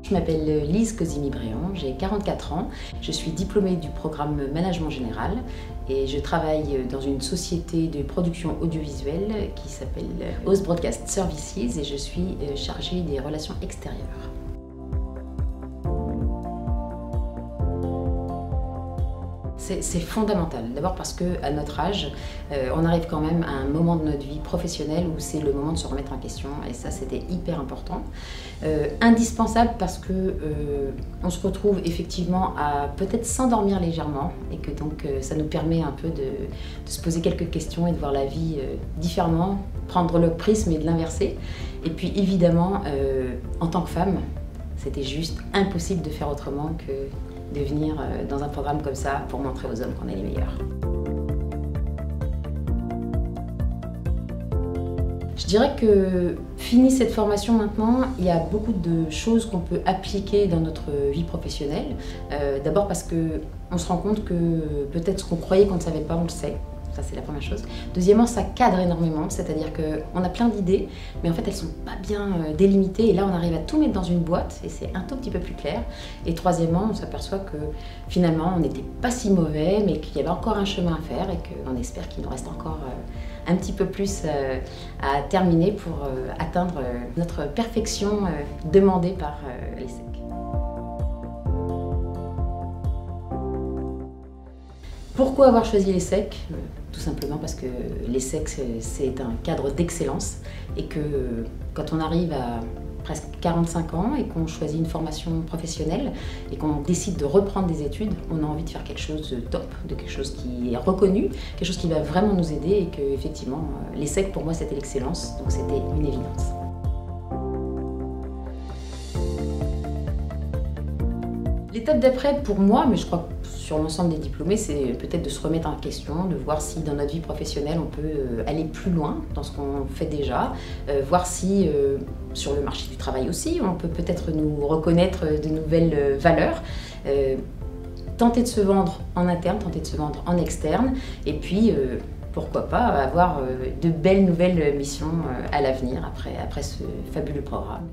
Je m'appelle Lise Cosimi-Bréant, j'ai 44 ans, je suis diplômée du programme Management Général et je travaille dans une société de production audiovisuelle qui s'appelle Host Broadcast Services et je suis chargée des relations extérieures. C'est fondamental, d'abord parce qu'à notre âge, on arrive quand même à un moment de notre vie professionnelle où c'est le moment de se remettre en question et ça c'était hyper important. Indispensable parce que on se retrouve effectivement à peut-être s'endormir légèrement et que donc ça nous permet un peu de se poser quelques questions et de voir la vie différemment, prendre le prisme et de l'inverser. Et puis évidemment, en tant que femme, c'était juste impossible de faire autrement que de venir dans un programme comme ça pour montrer aux hommes qu'on est les meilleurs. Je dirais que, fini cette formation maintenant, il y a beaucoup de choses qu'on peut appliquer dans notre vie professionnelle. D'abord parce qu'on se rend compte que peut-être ce qu'on croyait qu'on ne savait pas, on le sait. Ça, c'est la première chose. Deuxièmement, ça cadre énormément, c'est-à-dire qu'on a plein d'idées, mais en fait, elles ne sont pas bien délimitées. Et là, on arrive à tout mettre dans une boîte et c'est un tout petit peu plus clair. Et troisièmement, on s'aperçoit que finalement, on n'était pas si mauvais, mais qu'il y avait encore un chemin à faire et qu'on espère qu'il nous reste encore un petit peu plus à terminer pour atteindre notre perfection demandée par l'ESSEC. Pourquoi avoir choisi l'ESSEC ? Tout simplement parce que l'ESSEC, c'est un cadre d'excellence et que quand on arrive à presque 45 ans et qu'on choisit une formation professionnelle et qu'on décide de reprendre des études, on a envie de faire quelque chose de top, de quelque chose qui est reconnu, quelque chose qui va vraiment nous aider et que effectivement l'ESSEC pour moi c'était l'excellence, donc c'était une évidence. L'étape d'après pour moi, mais je crois que sur l'ensemble des diplômés, c'est peut-être de se remettre en question, de voir si dans notre vie professionnelle on peut aller plus loin dans ce qu'on fait déjà, voir si sur le marché du travail aussi on peut peut-être nous reconnaître de nouvelles valeurs, tenter de se vendre en interne, tenter de se vendre en externe et puis pourquoi pas avoir de belles nouvelles missions à l'avenir après ce fabuleux programme.